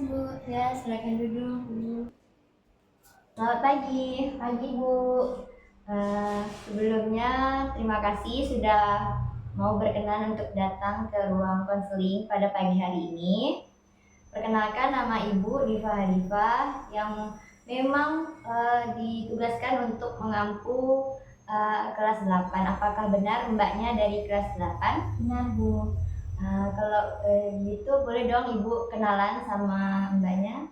kasih Bu. Ya, silakan duduk. Selamat pagi. Pagi Bu. Sebelumnya terima kasih sudah mau berkenan untuk datang ke ruang konseling pada pagi hari ini. Perkenalkan, nama Ibu Diva Hanifah yang memang ditugaskan untuk mengampu kelas 8. Apakah benar mbaknya dari kelas 8? Benar Bu. Kalau gitu boleh dong Ibu kenalan sama mbaknya?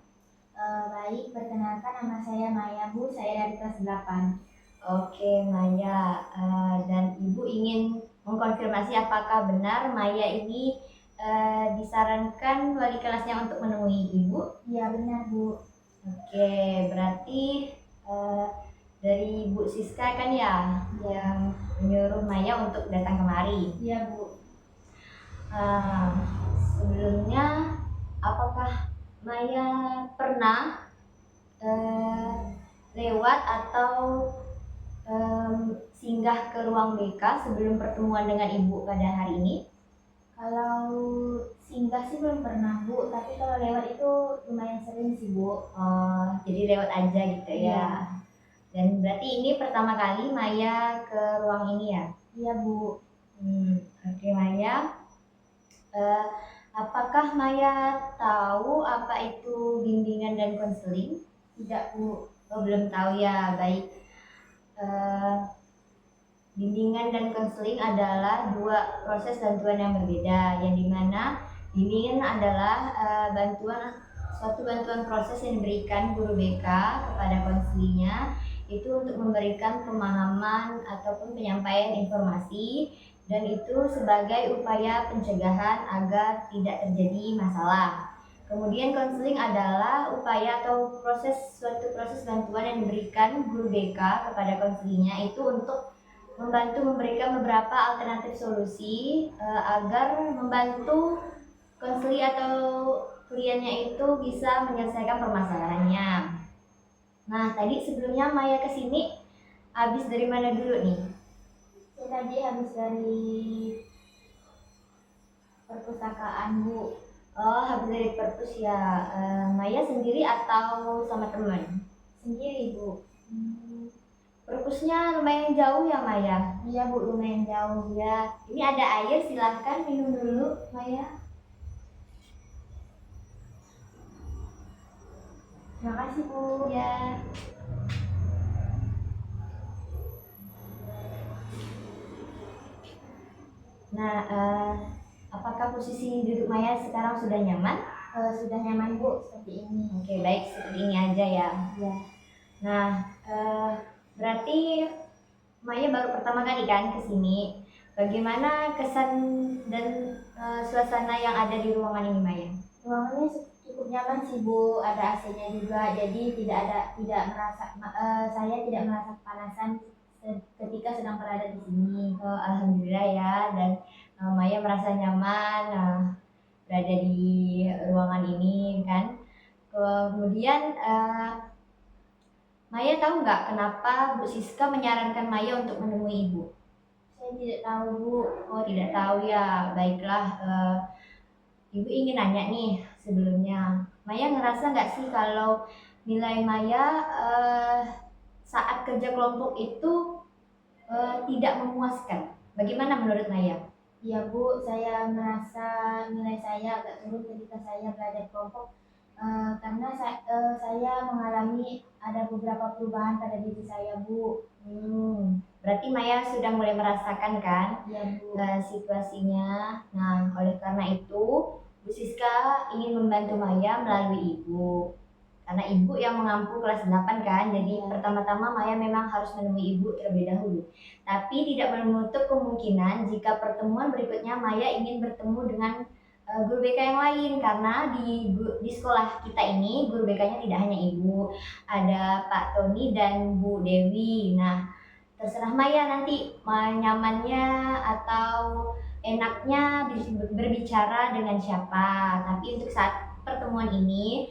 Baik, perkenalkan nama saya Maya Bu, saya dari kelas 8. Oke Maya, dan Ibu ingin mengkonfirmasi apakah benar Maya ini disarankan wali kelasnya untuk menemui Ibu? Iya benar Bu. Oke, berarti dari Bu Siska kan ya yang menyuruh Maya untuk datang kemari? Iya Bu. Sebelumnya, apakah Maya pernah lewat atau singgah ke ruang BK sebelum pertemuan dengan Ibu pada hari ini? Kalau singgah sih belum pernah Bu, tapi kalau lewat itu lumayan sering sih Bu. Oh, jadi lewat aja gitu ya? Iya. Dan berarti ini pertama kali Maya ke ruang ini ya? Iya Bu. Oke Maya. Apakah Maya tahu apa itu bimbingan dan konseling? Tidak Bu. Oh, belum tahu ya, baik. Bimbingan dan konseling adalah dua proses bantuan yang berbeda, yang dimana bimbingan adalah suatu bantuan proses yang diberikan guru BK kepada konselingnya itu untuk memberikan pemahaman ataupun penyampaian informasi, dan itu sebagai upaya pencegahan agar tidak terjadi masalah. Kemudian konseling adalah upaya atau suatu proses bantuan yang diberikan guru BK kepada konselingnya itu untuk membantu memberikan beberapa alternatif solusi agar membantu konseli atau kliennya itu bisa menyelesaikan permasalahannya. Nah, tadi sebelumnya Maya kesini habis dari mana dulu nih? Saya tadi habis dari perpustakaan Bu. Oh, habis dari perpus ya. Maya sendiri atau sama teman? Sendiri Bu. Perpusnya lumayan jauh ya Maya? Iya Bu, lumayan jauh. Ya, ini ada air, silahkan minum dulu Maya. Terima kasih Bu. Ya. Nah, apakah posisi duduk Maya sekarang sudah nyaman? Sudah nyaman Bu, seperti ini. Oke, baik, seperti ini aja ya. Ya. Nah, berarti Maya baru pertama kali kan ke sini. Bagaimana kesan dan suasana yang ada di ruangan ini Maya? Ruangannya cukup nyaman sih Bu, ada AC-nya juga, jadi saya tidak merasa kepanasan ketika sedang berada di sini. Oh, alhamdulillah ya, dan Maya merasa nyaman berada di ruangan ini kan. Kemudian Maya tahu nggak kenapa Bu Siska menyarankan Maya untuk menemui Ibu? Saya tidak tahu Bu. Oh, tidak tahu ya, baiklah. Ibu ingin nanya nih sebelumnya, Maya ngerasa nggak sih kalau nilai Maya saat kerja kelompok itu tidak memuaskan? Bagaimana menurut Maya? Iya Bu, saya merasa nilai saya agak turun ketika saya belajar kelompok karena saya mengalami ada beberapa perubahan pada diri saya Bu. Berarti Maya sudah mulai merasakan kan Iya Bu. situasinya. Nah, oleh karena itu Bu Siska ingin membantu Maya melalui Ibu. Karena Ibu yang mengampu kelas 8 kan, jadi pertama-tama Maya memang harus menemui Ibu terlebih dahulu. Tapi tidak menutup kemungkinan jika pertemuan berikutnya Maya ingin bertemu dengan guru BK yang lain, karena di sekolah kita ini guru BK-nya tidak hanya Ibu, ada Pak Tony dan Bu Dewi. Nah, terserah Maya nanti nyamannya atau enaknya berbicara dengan siapa. Tapi untuk saat pertemuan ini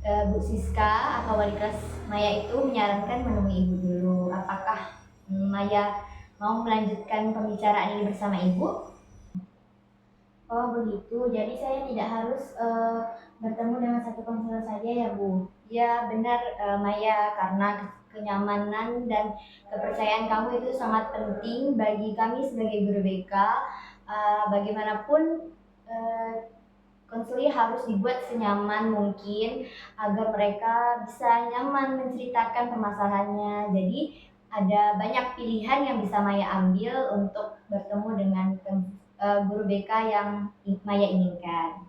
Bu Siska atau wali kelas Maya itu menyarankan menemui Ibu dulu. Apakah Maya mau melanjutkan pembicaraan ini bersama Ibu? Oh begitu, jadi saya tidak harus bertemu dengan satu konselor saja ya Bu? Ya benar Maya, karena kenyamanan dan kepercayaan kamu itu sangat penting bagi kami sebagai guru BK. Bagaimanapun konseling harus dibuat senyaman mungkin agar mereka bisa nyaman menceritakan permasalahannya. Jadi ada banyak pilihan yang bisa Maya ambil untuk bertemu dengan guru BK yang Maya inginkan.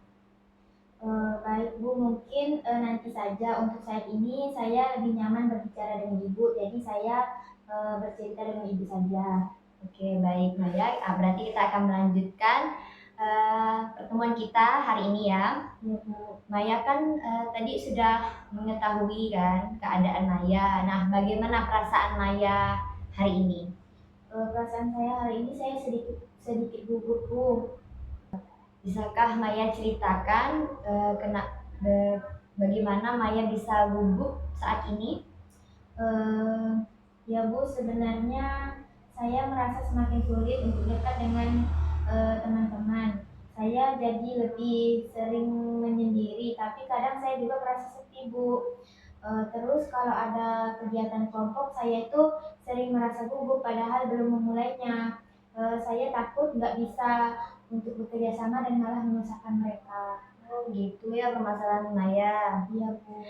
Baik Bu, mungkin nanti saja untuk saat ini saya lebih nyaman berbicara dengan Ibu, jadi saya bercerita dengan Ibu saja. Oke, baik Maya. Berarti kita akan melanjutkan pertemuan kita hari ini ya. Ya Bu. Maya kan tadi sudah mengetahui kan keadaan Maya. Nah, bagaimana perasaan Maya hari ini? Perasaan saya hari ini saya sedikit gugup Bu. Bisakah Maya ceritakan bagaimana Maya bisa gugup saat ini? Ya Bu, sebenarnya saya merasa semakin sulit untuk dekat dengan teman-teman. Saya jadi lebih sering menyendiri, tapi kadang saya juga merasa sepi Bu. Terus kalau ada kegiatan kelompok, saya itu sering merasa gugup padahal belum memulainya. Saya takut nggak bisa untuk bekerja sama dan malah menyusahkan mereka. Oh gitu ya permasalahan Maya. Iya Bu.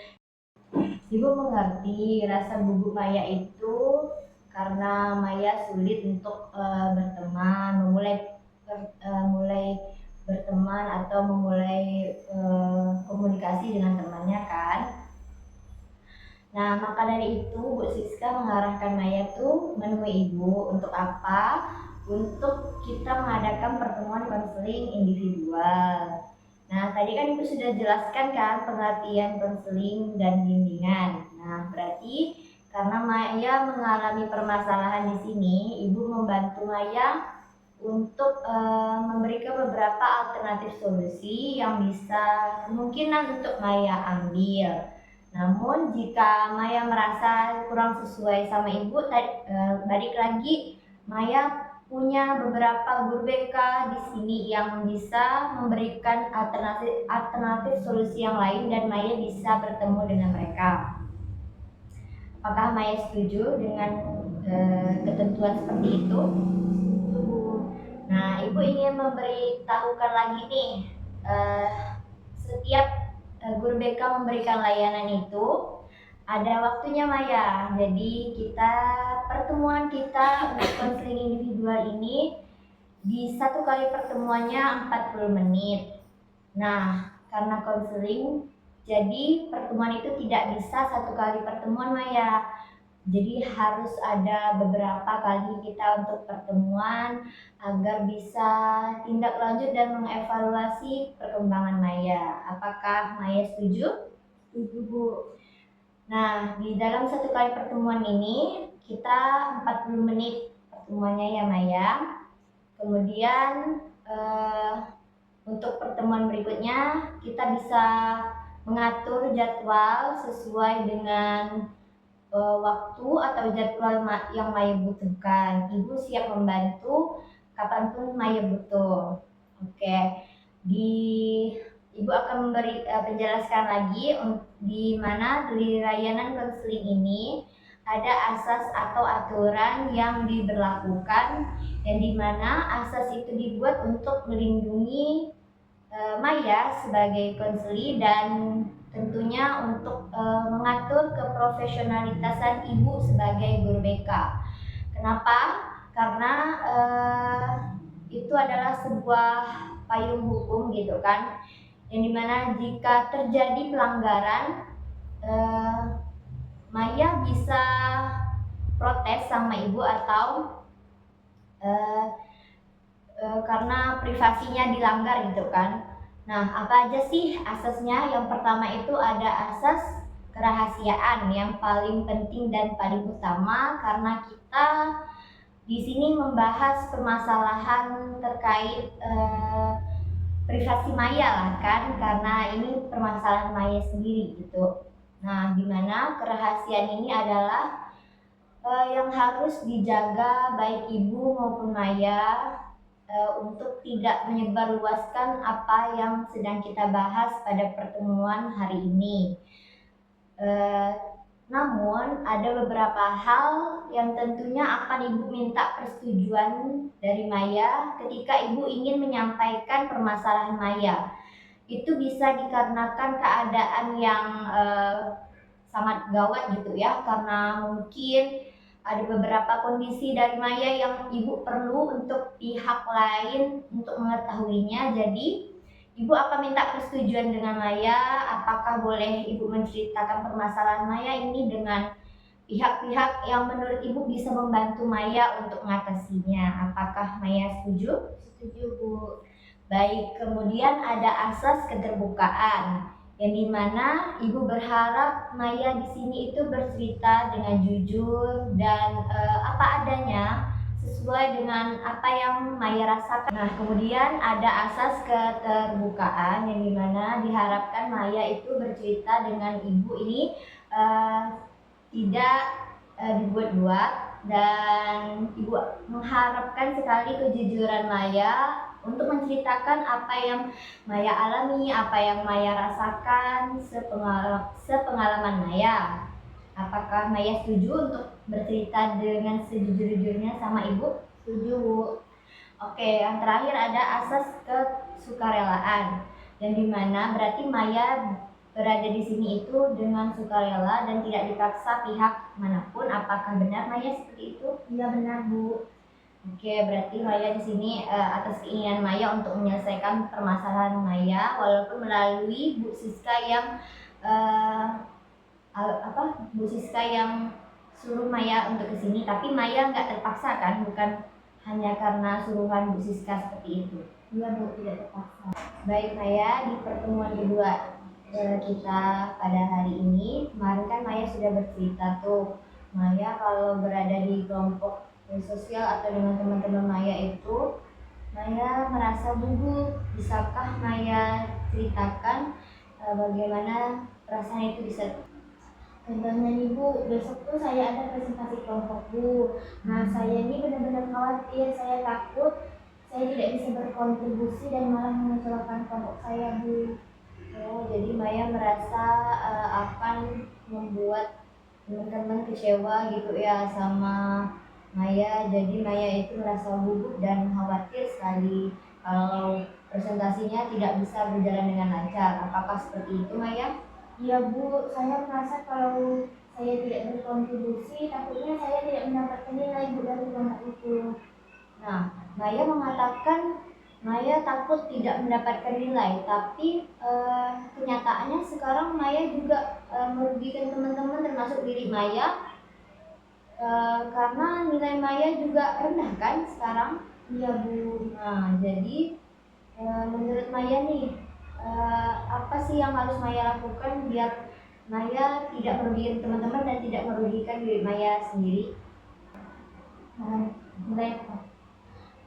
Ibu mengerti rasa gugup Maya itu karena Maya sulit untuk berteman, mulai berteman atau memulai komunikasi dengan temannya kan. Nah, maka dari itu Bu Siska mengarahkan Maya tuh menemui Ibu untuk apa? Untuk kita mengadakan pertemuan konseling individual. Nah, tadi kan Ibu sudah jelaskan kan pengertian konseling dan bimbingan. Nah, berarti karena Maya mengalami permasalahan di sini, Ibu membantu Maya untuk memberikan beberapa alternatif solusi yang bisa kemungkinan untuk Maya ambil. Namun jika Maya merasa kurang sesuai sama Ibu, balik lagi Maya punya beberapa guru BK di sini yang bisa memberikan alternatif solusi yang lain dan Maya bisa bertemu dengan mereka. Apakah Maya setuju dengan ketentuan seperti itu? Nah, Ibu ingin memberitahukan lagi nih, setiap guru BK memberikan layanan itu ada waktunya Maya. Jadi pertemuan kita untuk konseling individual ini di satu kali pertemuannya 40 menit. Nah, karena konseling, jadi pertemuan itu tidak bisa satu kali pertemuan Maya. Jadi harus ada beberapa kali kita untuk pertemuan agar bisa tindak lanjut dan mengevaluasi perkembangan Maya. Apakah Maya setuju? Setuju Bu. Nah, di dalam satu kali pertemuan ini kita 40 menit pertemuannya ya Maya. Kemudian untuk pertemuan berikutnya kita bisa mengatur jadwal sesuai dengan waktu atau jadwal yang Maya butuhkan. Ibu siap membantu kapanpun Maya butuh. Oke, Ibu akan memberi penjelasan lagi di mana di layanan konseling ini ada asas atau aturan yang diberlakukan yang dimana asas itu dibuat untuk melindungi Maya sebagai konseli dan tentunya untuk mengatur keprofesionalitasan Ibu sebagai guru BK. Kenapa? Karena itu adalah sebuah payung hukum gitu kan, yang dimana jika terjadi pelanggaran Maya bisa protes sama Ibu atau karena privasinya dilanggar gitu kan. Nah, apa aja sih asasnya? Yang pertama itu ada asas kerahasiaan yang paling penting dan paling utama karena kita di sini membahas permasalahan terkait privasi Maya lah kan, karena ini permasalahan Maya sendiri gitu. Nah, dimana kerahasiaan ini adalah yang harus dijaga baik Ibu maupun Maya untuk tidak menyebarluaskan apa yang sedang kita bahas pada pertemuan hari ini. Namun ada beberapa hal yang tentunya akan Ibu minta persetujuan dari Maya ketika Ibu ingin menyampaikan permasalahan Maya. Itu bisa dikarenakan keadaan yang sangat gawat gitu ya, karena mungkin ada beberapa kondisi dari Maya yang Ibu perlu untuk pihak lain untuk mengetahuinya. Jadi Ibu akan minta persetujuan dengan Maya, apakah boleh Ibu menceritakan permasalahan Maya ini dengan pihak-pihak yang menurut Ibu bisa membantu Maya untuk mengatasinya. Apakah Maya setuju? Setuju, Bu. Baik, kemudian ada asas keterbukaan, yang dimana Ibu berharap Maya di sini itu bercerita dengan jujur dan apa adanya, sesuai dengan apa yang Maya rasakan. Nah, kemudian ada asas keterbukaan, yang dimana diharapkan Maya itu bercerita dengan Ibu ini tidak dibuat-buat, dan Ibu mengharapkan sekali kejujuran Maya untuk menceritakan apa yang Maya alami, apa yang Maya rasakan, sepengalaman Maya. Apakah Maya setuju untuk bercerita dengan sejujur-jujurnya sama Ibu? Setuju, Bu. Oke, yang terakhir ada asas kesukarelaan, yang dimana berarti Maya berada di sini itu dengan sukarela dan tidak dipaksa pihak manapun. Apakah benar Maya seperti itu? Iya, benar, Bu. Oke, berarti Maya di sini atas keinginan Maya untuk menyelesaikan permasalahan Maya, walaupun melalui Bu Siska yang Bu Siska yang suruh Maya untuk kesini, tapi Maya nggak terpaksa kan, bukan hanya karena suruhan Bu Siska seperti itu. Iya, Bu, tidak terpaksa. Baik Maya, di pertemuan kedua kita pada hari ini, kemarin kan Maya sudah bercerita tuh, Maya kalau berada di kelompok sosial atau dengan teman-teman Maya itu, Maya merasa gugup. Bisakah Maya ceritakan bagaimana perasaan itu bisa? Contohnya nih, Bu, besok tuh saya ada presentasi kelompok, Bu. Nah, saya ini benar-benar khawatir, saya takut saya tidak bisa berkontribusi dan malah mengecewakan kelompok saya, Bu. Oh, jadi Maya merasa akan membuat teman-teman kecewa gitu ya sama Maya. Jadi Maya itu merasa gugup dan khawatir sekali kalau presentasinya tidak bisa berjalan dengan lancar. Apakah seperti itu Maya? Iya, Bu, saya merasa kalau saya tidak berkontribusi, takutnya saya tidak mendapatkan nilai, Bu, dari kelompok itu. Nah, Maya mengatakan Maya takut tidak mendapatkan nilai, tapi kenyataannya sekarang Maya juga merugikan teman-teman termasuk diri Maya, karena nilai Maya juga rendah kan sekarang. Iya, Bu. Nah, jadi menurut Maya nih, apa sih yang harus Maya lakukan biar Maya tidak merugikan teman-teman dan tidak merugikan diri Maya sendiri? Mulai apa?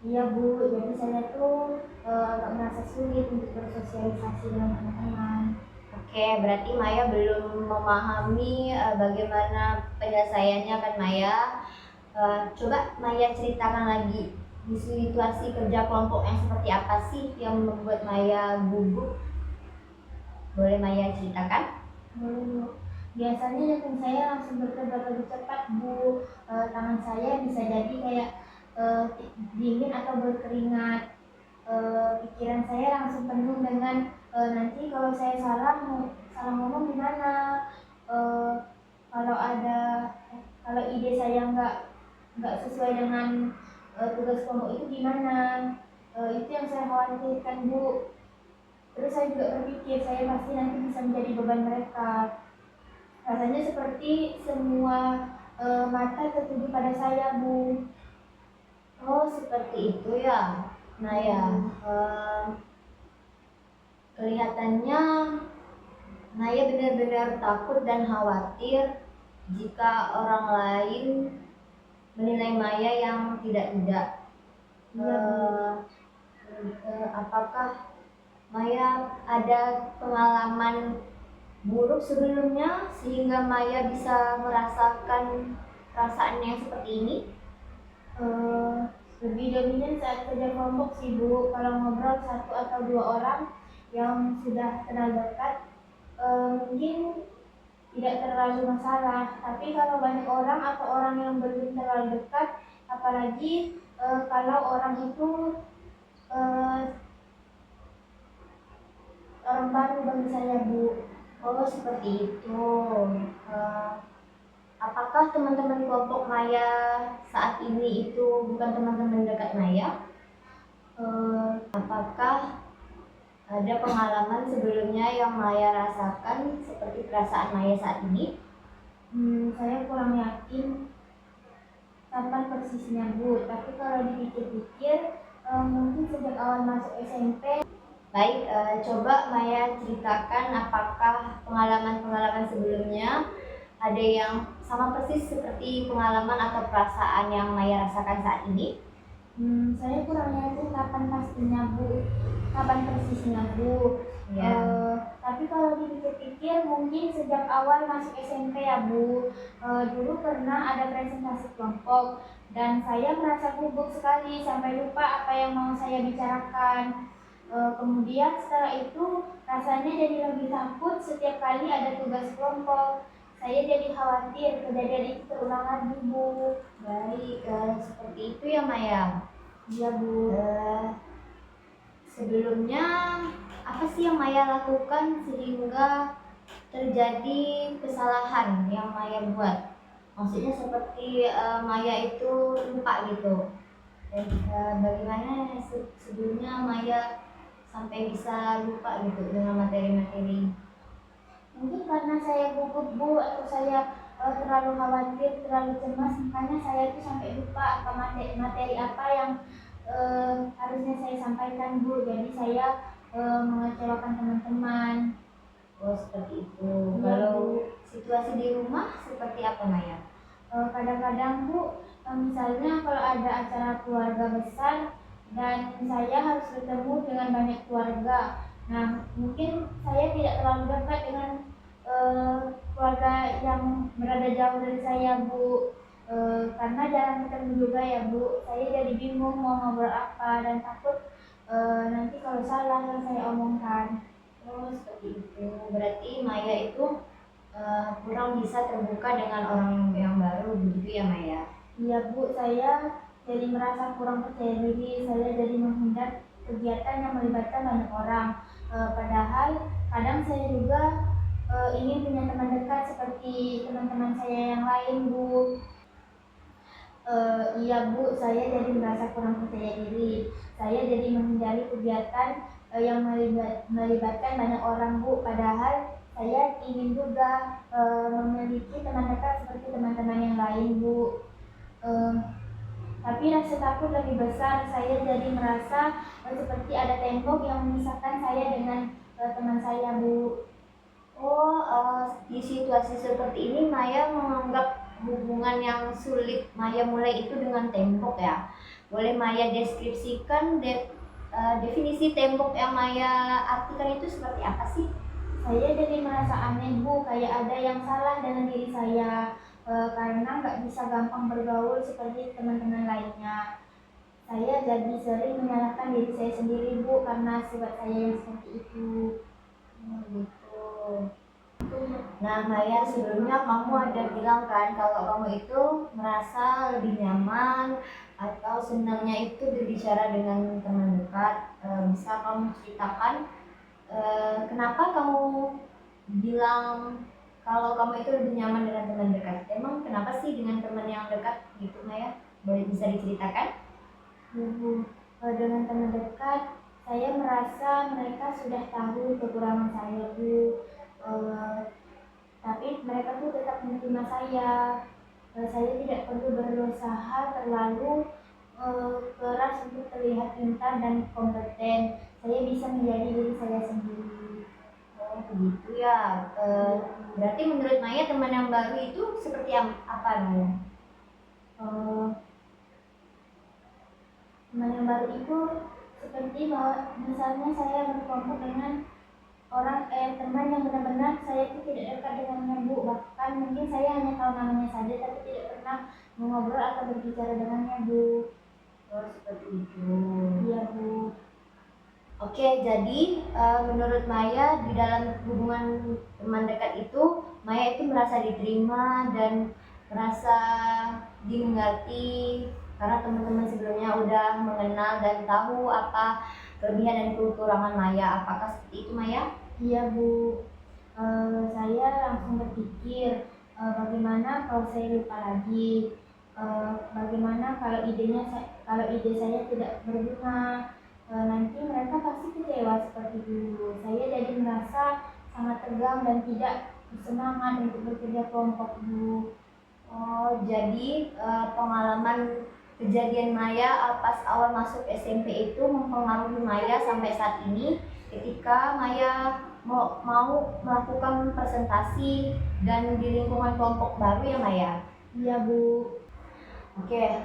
Iya, Bu, jadi saya tuh agak merasa sulit untuk bersosialisasi dengan teman-teman. Oke, berarti Maya belum memahami bagaimana penyelesaiannya kan Maya. Coba Maya ceritakan lagi di situasi kerja kelompok yang seperti apa sih yang membuat Maya gugup? Boleh Maya ceritakan? Boleh, Bu. Biasanya jantung saya langsung berdebar lebih cepat, Bu. Tangan saya bisa jadi kayak dingin atau berkeringat. Pikiran saya langsung penuh dengan nanti kalau saya salah ngomong gimana, kalau ide saya nggak sesuai dengan tugas kelompok itu gimana. Itu yang saya khawatirkan, Bu. Terus saya juga berpikir saya pasti nanti bisa menjadi beban mereka. Rasanya seperti semua mata tertuju pada saya, Bu. Oh, seperti itu ya. Nah ya, kelihatannya Naya benar-benar takut dan khawatir jika orang lain menilai Maya yang tidak-tidak. Apakah Maya ada pengalaman buruk sebelumnya sehingga Maya bisa merasakan perasaan yang seperti ini? Lebih dominan saat kerja kelompok sih Bu. Kalau ngobrol satu atau dua orang yang sudah kenal dekat, mungkin tidak terlalu masalah. Tapi kalau banyak orang atau orang yang belum terlalu dekat, apalagi kalau orang itu eh, orang baru bagi saya Bu. Oh, seperti itu. Eh, apakah teman-teman kelompok Maya saat ini itu bukan teman-teman dekat Maya? Apakah ada pengalaman sebelumnya yang Maya rasakan seperti perasaan Maya saat ini? Saya kurang yakin kapan persisnya Bu. Tapi kalau dipikir-pikir, mungkin sejak awal masuk SMP. Baik, coba Maya ceritakan apakah pengalaman-pengalaman sebelumnya ada yang sama persis seperti pengalaman atau perasaan yang Maya rasakan saat ini? Saya kurang yakin kapan pastinya Bu, kapan persisnya Bu. Ya. Tapi kalau dipikir-pikir mungkin sejak awal masuk SMP ya Bu. Dulu pernah ada presentasi kelompok dan saya merasa gugup sekali sampai lupa apa yang mau saya bicarakan. Kemudian setelah itu rasanya jadi lebih takut setiap kali ada tugas kelompok. Saya jadi khawatir kejadian itu terulang lagi Bu. Baik, seperti itu ya Maya. Iya Bu. Sebelumnya apa sih yang Maya lakukan sehingga terjadi kesalahan yang Maya buat? Maksudnya seperti Maya itu lupa gitu. Dan bagaimana sebelumnya Maya sampai bisa lupa gitu dengan materi-materi? Mungkin karena saya gugup Bu atau saya terlalu khawatir, terlalu cemas, makanya saya itu sampai lupa apa materi apa yang harusnya saya sampaikan Bu. Jadi saya mengecewakan teman-teman. Oh, seperti itu. Iya, Kalau Bu. situasi di rumah seperti apa Maya? Kadang-kadang Bu, misalnya kalau ada acara keluarga besar dan saya harus bertemu dengan banyak keluarga. Nah, mungkin saya tidak terlalu dekat dengan keluarga yang berada jauh dari saya Bu. Karena jarang ketemu juga ya Bu. Saya jadi bingung mau ngobrol apa dan takut nanti kalau salah yang saya omongkan. Oh, seperti itu. Berarti Maya itu kurang bisa terbuka dengan orang yang baru, begitu ya Maya? Iya Bu, saya jadi merasa kurang percaya diri. Saya jadi menghindar kegiatan yang melibatkan banyak orang. Padahal kadang saya juga ingin punya teman dekat seperti teman-teman saya yang lain Bu. Iya Bu, saya jadi merasa kurang percaya diri. Saya jadi menghindari kegiatan yang melibatkan banyak orang Bu. Padahal saya ingin juga memiliki teman dekat seperti teman-teman yang lain Bu. Tapi rasa takut lebih besar. Saya jadi merasa seperti ada tembok yang memisahkan saya dengan teman saya Bu. Oh, di situasi seperti ini Maya menganggap hubungan yang sulit Maya mulai itu dengan tembok ya. Boleh Maya deskripsikan definisi tembok yang Maya artikan itu seperti apa sih? Saya jadi merasa aneh Bu, kayak ada yang salah dengan diri saya karena nggak bisa gampang bergaul seperti teman-teman lainnya. Saya jadi sering menyalahkan diri saya sendiri Bu karena sifat saya yang seperti itu. Gitu. Nah Maya, sebelumnya kamu ada bilang kan kalau kamu itu merasa lebih nyaman atau senangnya itu berbicara dengan teman dekat. Bisa kamu ceritakan kenapa kamu bilang kalau kamu itu lebih nyaman dengan teman dekat? Emang kenapa sih dengan teman yang dekat gitu Maya? Boleh bisa diceritakan? Bu, dengan teman dekat, saya merasa mereka sudah tahu kekurangan saya Bu. Tapi mereka tuh tetap menerima saya. Saya tidak perlu berusaha terlalu keras untuk terlihat pintar dan kompeten. Saya bisa menjadi diri saya sendiri. Oh begitu ya. Berarti menurut Maya teman yang baru itu seperti apa Maya? Teman yang baru itu seperti bahwa misalnya saya berkelompok dengan teman yang benar-benar saya itu tidak dekat dengannya Bu. Bahkan mungkin saya hanya tahu namanya saja tapi tidak pernah mengobrol atau berbicara dengannya Bu. Oh seperti Oke, jadi menurut Maya di dalam hubungan teman dekat itu, Maya itu merasa diterima dan merasa dimengerti karena teman-teman sebelumnya udah mengenal dan tahu apa kelebihan dan kekurangan Maya. Apakah seperti itu, Maya? Iya Bu. Saya langsung berpikir bagaimana kalau saya lupa lagi. Bagaimana kalau kalau ide saya tidak berguna. Nanti mereka pasti kecewa seperti dulu. Saya jadi merasa sangat tegang dan tidak bersemangat untuk bekerja kelompok Bu. Oh, jadi pengalaman kejadian Maya pas awal masuk SMP itu mempengaruhi Maya sampai saat ini ketika Maya mau melakukan presentasi dan di lingkungan kelompok baru ya Maya? Iya Bu. Oke,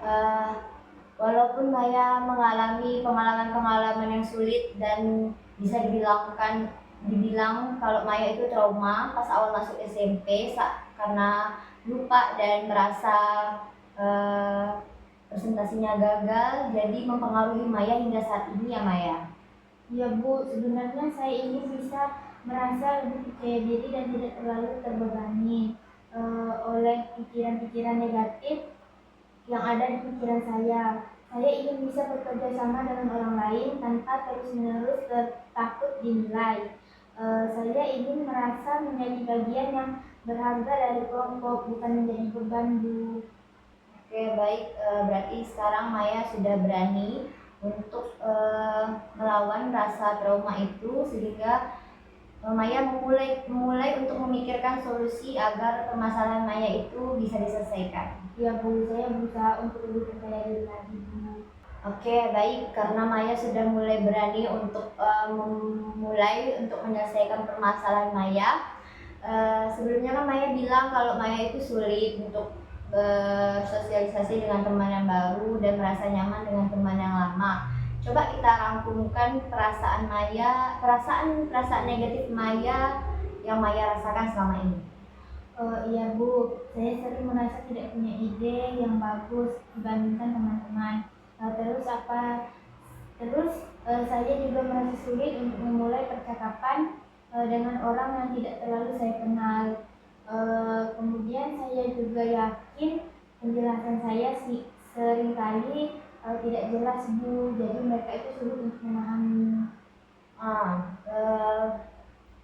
walaupun Maya mengalami pengalaman-pengalaman yang sulit dan bisa dibilang kalau Maya itu trauma pas awal masuk SMP karena lupa dan merasa presentasinya gagal, jadi mempengaruhi Maya hingga saat ini ya Maya. Iya Bu, sebenarnya saya ingin bisa merasa lebih percaya diri dan tidak terlalu terbebani oleh pikiran-pikiran negatif yang ada di pikiran saya. Saya ingin bisa bekerja sama dengan orang lain tanpa terus-menerus takut dinilai. Saya ingin merasa menjadi bagian yang berharga dari kelompok, bukan menjadi beban Bu. Oke, baik. Berarti sekarang Maya sudah berani untuk melawan rasa trauma itu sehingga Maya mulai untuk memikirkan solusi agar permasalahan Maya itu bisa diselesaikan. Ya Bu, saya berusaha untuk lebih percaya diri lagi Bu. Oke, baik. Karena Maya sudah mulai berani untuk menyelesaikan permasalahan Maya. Sebelumnya kan Maya bilang kalau Maya itu sulit untuk bersosialisasi dengan teman yang baru dan merasa nyaman dengan teman yang lama. Coba kita rangkumkan perasaan negatif Maya yang Maya rasakan selama ini. Iya Bu, saya sering merasa tidak punya ide yang bagus dibandingkan teman-teman. Saya juga merasa sulit untuk memulai percakapan dengan orang yang tidak terlalu saya kenal. Kemudian saya juga yakin penjelasan saya seringkali tidak jelas Bu, jadi mereka itu sulit untuk memahami.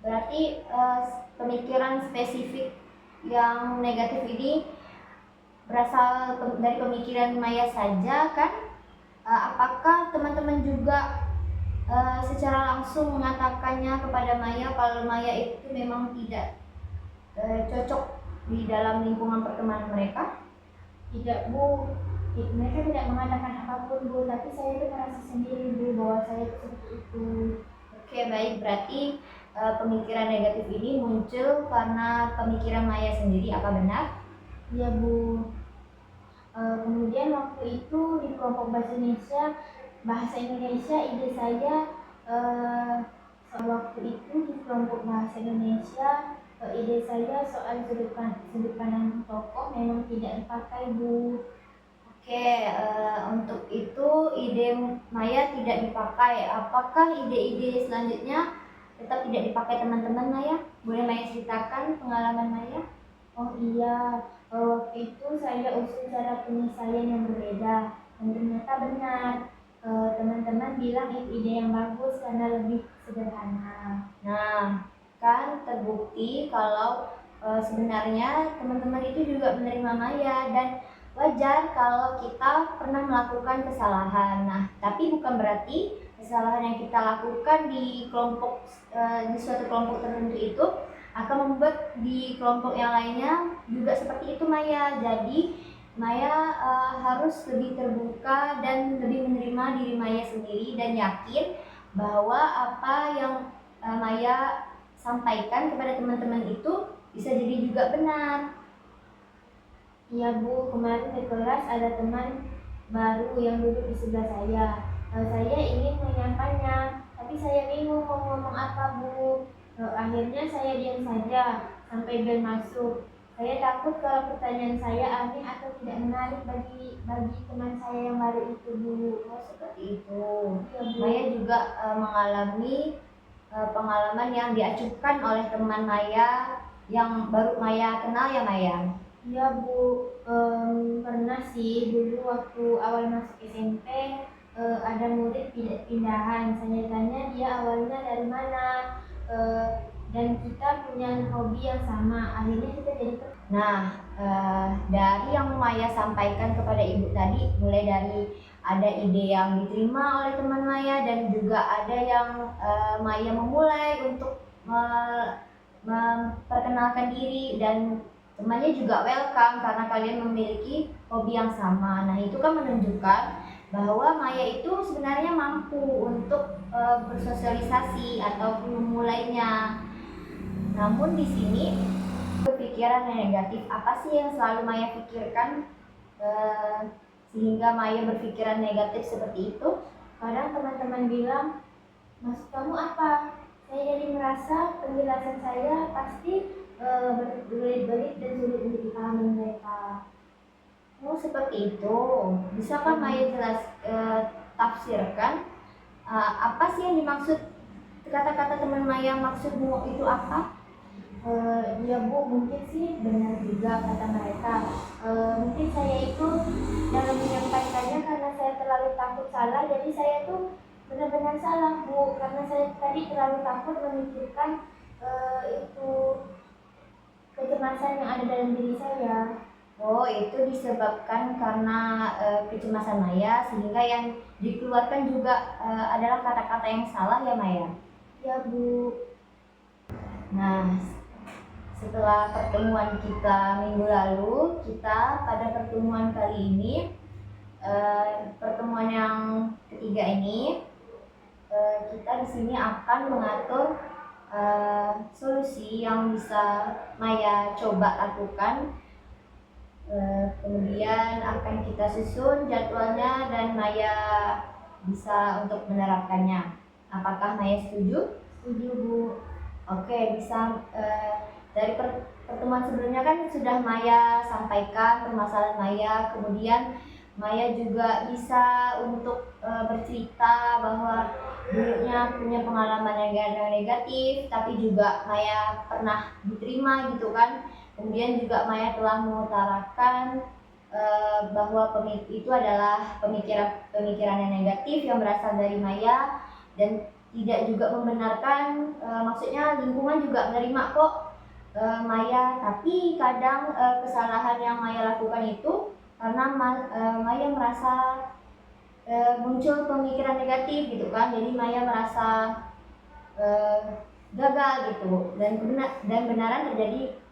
Berarti pemikiran spesifik yang negatif ini berasal dari pemikiran Maya saja kan? Apakah teman-teman juga secara langsung mengatakannya kepada Maya kalau Maya itu memang tidak cocok di dalam lingkungan pertemanan mereka? Tidak Bu, mereka tidak mengatakan apapun Bu, tapi saya itu merasa sendiri Bu bahwa saya itu seperti itu. Oke, baik. Berarti pemikiran negatif ini muncul karena pemikiran Maya sendiri, apa benar? Iya Bu. Kemudian waktu itu di kelompok bahasa Indonesia ide saya waktu itu di kelompok bahasa Indonesia ide saya soal sudut pandang tokoh memang tidak dipakai Bu. Oke, untuk itu ide Maya tidak dipakai. Apakah ide-ide selanjutnya tetap tidak dipakai teman-teman Maya? Boleh Maya ceritakan pengalaman Maya? Oh iya, waktu itu saya usul cara penyelesaian yang berbeda dan ternyata benar. Teman-teman bilang itu ide yang bagus karena lebih sederhana. Nah, kan terbukti kalau sebenarnya teman-teman itu juga menerima Maya dan wajar kalau kita pernah melakukan kesalahan. Nah, tapi bukan berarti kesalahan yang kita lakukan di suatu kelompok tertentu itu akan membuat di kelompok yang lainnya juga seperti itu Maya. Jadi Maya harus lebih terbuka dan lebih menerima diri Maya sendiri dan yakin bahwa apa yang Maya sampaikan kepada teman-teman itu bisa jadi juga benar. Iya Bu, kemarin di kelas ada teman baru yang duduk di sebelah saya. Saya ingin menyapanya, tapi saya bingung mau ngomong apa Bu. Akhirnya saya diam saja sampai bel masuk. Saya takut kalau pertanyaan saya aneh atau tidak menarik bagi teman saya yang baru itu, Bu. Oh, seperti itu. Iya, Bu. Maya juga mengalami pengalaman yang diacuhkan oleh teman Maya yang baru Maya kenal ya Maya. Iya, Bu. Pernah sih dulu waktu awal masuk SMP ada murid pindahan. Saya tanya dia awalnya dari mana, eh, dan kita punya hobi yang sama. Akhirnya kita jadi Nah, dari yang Maya sampaikan kepada ibu tadi, mulai dari ada ide yang diterima oleh teman Maya dan juga ada yang Maya memulai untuk memperkenalkan diri dan temannya juga welcome karena kalian memiliki hobi yang sama. Nah, itu kan menunjukkan bahwa Maya itu sebenarnya mampu untuk bersosialisasi atau memulainya. Namun di sini pikiran yang negatif apa sih yang selalu Maya pikirkan sehingga Maya berpikiran negatif seperti itu? Kadang teman-teman bilang, maksud kamu apa? Saya jadi merasa penjelasan saya pasti berbelit-belit dan sulit untuk dipahami mereka. Oh, seperti itu. Bisakah Maya tafsirkan apa sih yang dimaksud kata-kata teman Maya, maksudmu itu apa? Ya Bu, mungkin sih benar juga kata mereka. Mungkin saya itu dalam menyampaikannya karena saya terlalu takut salah, jadi saya tuh benar-benar salah Bu, karena saya tadi terlalu takut memikirkan itu kecemasan yang ada dalam diri saya. Oh, itu disebabkan karena kecemasan Maya sehingga yang dikeluarkan juga adalah kata-kata yang salah ya Maya? Ya Bu. Nah, setelah pertemuan kita minggu lalu, kita pada pertemuan kali ini, pertemuan yang ketiga ini, kita di sini akan mengatur solusi yang bisa Maya coba lakukan. Kemudian akan kita susun jadwalnya dan Maya bisa untuk menerapkannya. Apakah Maya setuju? Setuju Bu. Oke, bisa dari pertemuan sebelumnya kan sudah Maya sampaikan permasalahan Maya, kemudian Maya juga bisa untuk bercerita bahwa dulunya punya pengalaman yang negatif, tapi juga Maya pernah diterima gitu kan. Kemudian juga Maya telah mengutarakan bahwa itu adalah pemikiran yang negatif yang berasal dari Maya dan tidak juga membenarkan, maksudnya lingkungan juga menerima kok Maya, tapi kadang kesalahan yang Maya lakukan itu karena Maya merasa muncul pemikiran negatif gitu kan, jadi Maya merasa gagal gitu dan benaran terjadi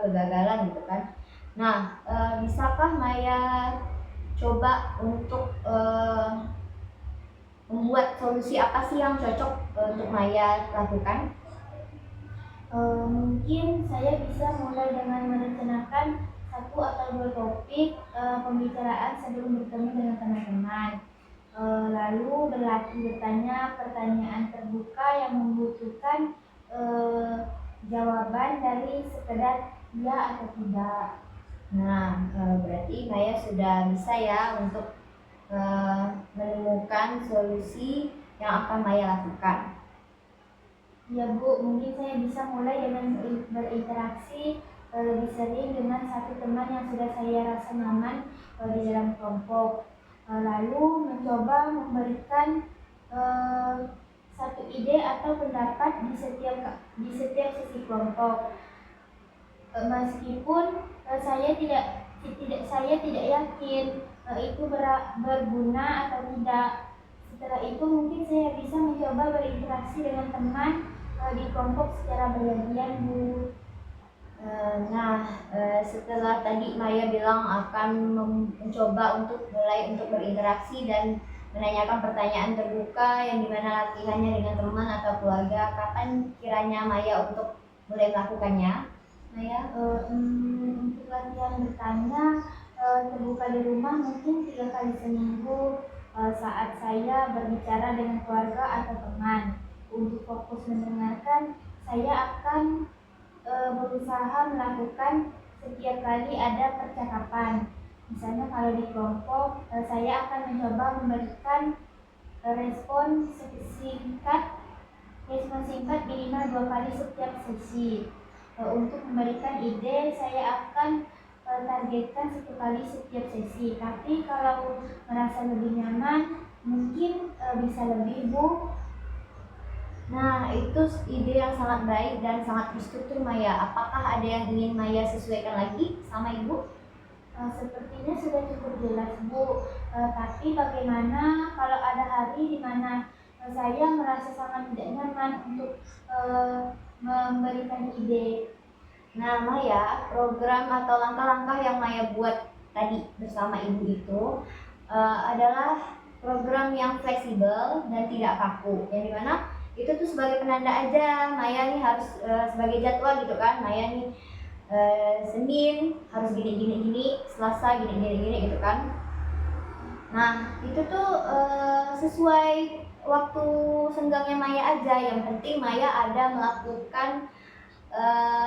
kegagalan gitu kan. Nah, bisakah Maya coba untuk membuat solusi apa sih yang cocok untuk Maya lakukan? Mungkin saya bisa mulai dengan merencanakan satu atau dua topik pembicaraan sebelum bertemu dengan teman-teman. Lalu berlatih bertanya pertanyaan terbuka yang membutuhkan jawaban dari sekedar ya atau tidak. Nah, berarti Maya sudah bisa ya untuk menemukan solusi yang akan Maya lakukan. Ya Bu, mungkin saya bisa mulai dengan berinteraksi lebih sering dengan satu teman yang sudah saya rasa nyaman di dalam kelompok. Lalu mencoba memberikan satu ide atau pendapat di setiap sesi kelompok. Meskipun saya tidak yakin itu berguna atau tidak. Setelah itu mungkin saya bisa mencoba berinteraksi dengan teman di kelompok secara bergantian Bu. Setelah tadi Maya bilang akan mencoba untuk mulai untuk berinteraksi dan menanyakan pertanyaan terbuka yang dimana latihannya dengan teman atau keluarga, kapan kiranya Maya untuk mulai melakukannya? Maya? Untuk latihan bertanya terbuka di rumah mungkin 3 kali seminggu saat saya berbicara dengan keluarga atau teman. Untuk fokus mendengarkan, saya akan berusaha melakukan setiap kali ada percakapan. Misalnya kalau di kelompok, saya akan mencoba memberikan respon singkat minimal 2 kali setiap sesi. Untuk memberikan ide, saya akan targetkan 1 kali setiap sesi. Tapi kalau merasa lebih nyaman, mungkin bisa lebih, Bu. Nah, itu ide yang sangat baik dan sangat terstruktur, Maya. Apakah ada yang ingin Maya sesuaikan lagi sama Ibu? Sepertinya sudah cukup jelas, Bu. Tapi bagaimana kalau ada hari di mana saya merasa sangat tidak nyaman untuk memberikan ide? Nah, Maya, program atau langkah-langkah yang Maya buat tadi bersama Ibu itu adalah program yang fleksibel dan tidak kaku. Yang dimana itu tuh sebagai penanda aja, Maya nih harus sebagai jadwal gitu kan. Maya nih Senin harus gini, Selasa gini gitu kan. Nah, itu tuh sesuai waktu senggangnya Maya aja. Yang penting Maya ada melakukan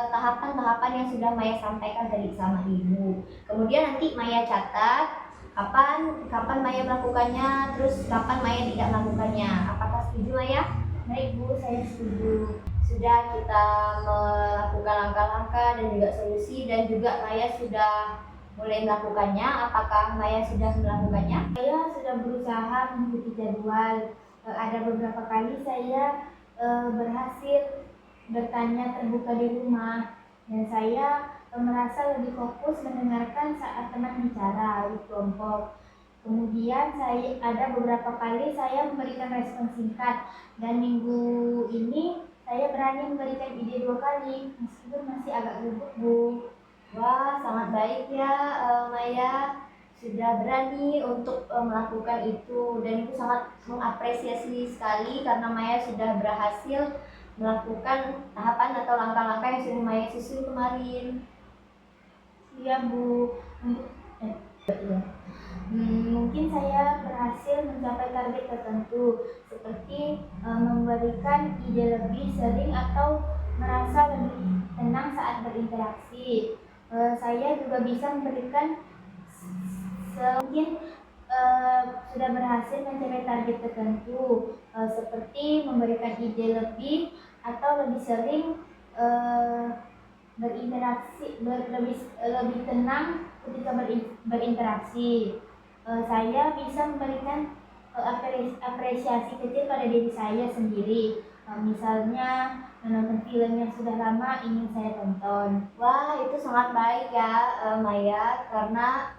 tahapan-tahapan yang sudah Maya sampaikan tadi sama Ibu. Kemudian nanti Maya catat kapan Maya melakukannya, terus kapan Maya tidak melakukannya. Apakah setuju, Maya? Baik, Bu, saya setuju. Sudah kita melakukan langkah-langkah dan juga solusi, dan juga Maya sudah mulai melakukannya. Apakah Maya sudah melakukannya? Saya sudah berusaha mengikuti jadwal. Ada beberapa kali saya berhasil bertanya terbuka di rumah, dan saya merasa lebih fokus mendengarkan saat teman bicara di kelompok. Kemudian ada beberapa kali saya memberikan respon singkat, dan minggu ini saya berani memberikan ide 2 kali meskipun masih agak gugup, Bu. Wah, sangat baik ya, Maya sudah berani untuk melakukan itu, dan itu sangat mengapresiasi sekali karena Maya sudah berhasil melakukan tahapan atau langkah-langkah yang sudah Maya susun kemarin. Iya, Bu. Mungkin saya berhasil mencapai target tertentu, seperti memberikan ide lebih sering atau merasa lebih tenang saat berinteraksi. Saya juga bisa memberikan mungkin sudah berhasil mencapai target tertentu, seperti memberikan ide lebih atau lebih sering berinteraksi, lebih tenang ketika berinteraksi. Saya bisa memberikan apresiasi kecil pada diri saya sendiri. Misalnya menonton film yang sudah lama ingin saya tonton. Wah, itu sangat baik ya, Maya, karena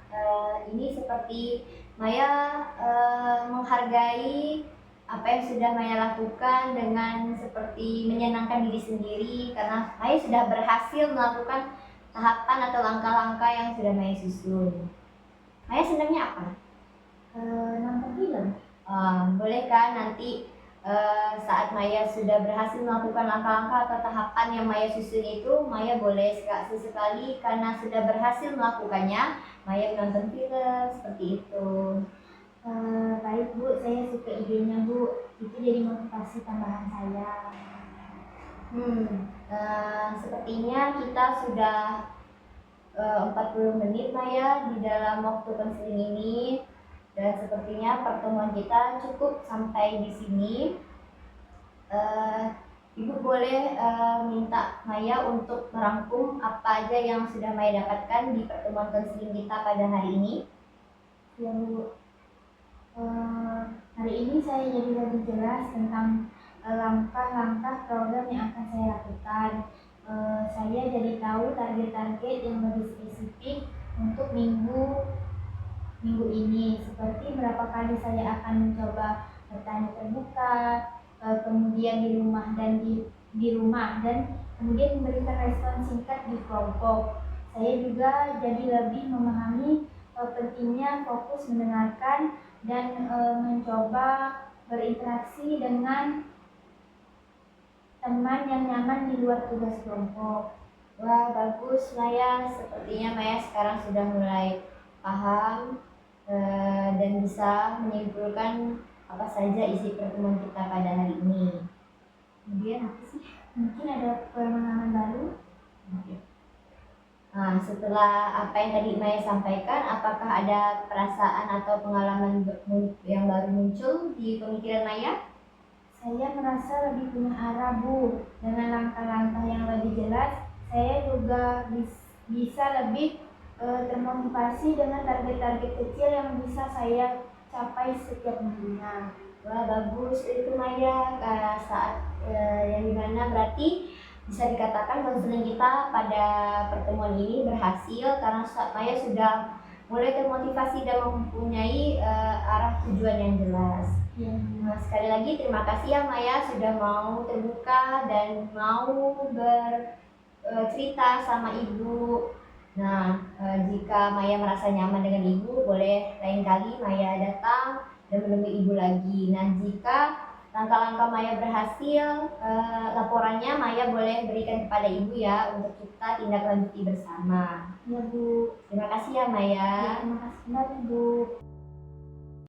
ini seperti Maya menghargai apa yang sudah Maya lakukan dengan seperti menyenangkan diri sendiri, karena Maya sudah berhasil melakukan tahapan atau langkah-langkah yang sudah Maya susun. Maya senangnya apa? Nonton film. Boleh kan nanti saat Maya sudah berhasil melakukan langkah-langkah atau tahapan yang Maya susun itu, Maya boleh sesekali karena sudah berhasil melakukannya, Maya menonton film seperti itu. Baik, Bu, saya suka idenya, Bu. Itu jadi motivasi tambahan saya. Sepertinya kita sudah 40 menit Maya di dalam waktu konseling ini, dan sepertinya pertemuan kita cukup sampai di sini. Ibu boleh minta Maya untuk merangkum apa aja yang sudah Maya dapatkan di pertemuan konseling kita pada hari ini. Ya, Bu. Hari ini saya jadi lebih jelas tentang langkah-langkah program yang akan saya lakukan. Saya jadi tahu target-target yang lebih spesifik untuk minggu ini, seperti berapa kali saya akan mencoba bertanya terbuka, kemudian di rumah dan kemudian memberikan respon singkat di kelompok. Saya juga jadi lebih memahami pentingnya fokus mendengarkan dan mencoba berinteraksi dengan teman yang nyaman di luar tugas kelompok. Wah, bagus Maya, sepertinya Maya sekarang sudah mulai paham dan bisa menyimpulkan apa saja isi pertemuan kita pada hari ini. Kemudian apa sih? Mungkin ada pemahaman baru. Nah, setelah apa yang tadi Maya sampaikan, apakah ada perasaan atau pengalaman yang baru muncul di pemikiran Maya? Saya merasa lebih punya arah, Bu. Dengan langkah-langkah yang lebih jelas, saya juga bisa lebih termotivasi dengan target-target kecil yang bisa saya capai setiap minggunya. Wah, bagus itu Maya. Saat yang dimana berarti bisa dikatakan konseling kita pada pertemuan ini berhasil karena Maya sudah mulai termotivasi dan mempunyai arah tujuan yang jelas. Ya. Nah, sekali lagi terima kasih ya Maya sudah mau terbuka dan mau bercerita sama Ibu. Nah, jika Maya merasa nyaman dengan Ibu, boleh lain kali Maya datang dan menemui Ibu lagi. Nah, jika langkah-langkah Maya berhasil, laporannya Maya boleh berikan kepada Ibu ya untuk kita tindak lanjuti bersama. Ya, Bu. Terima kasih ya Maya. Ya, terima kasih kembali, Bu.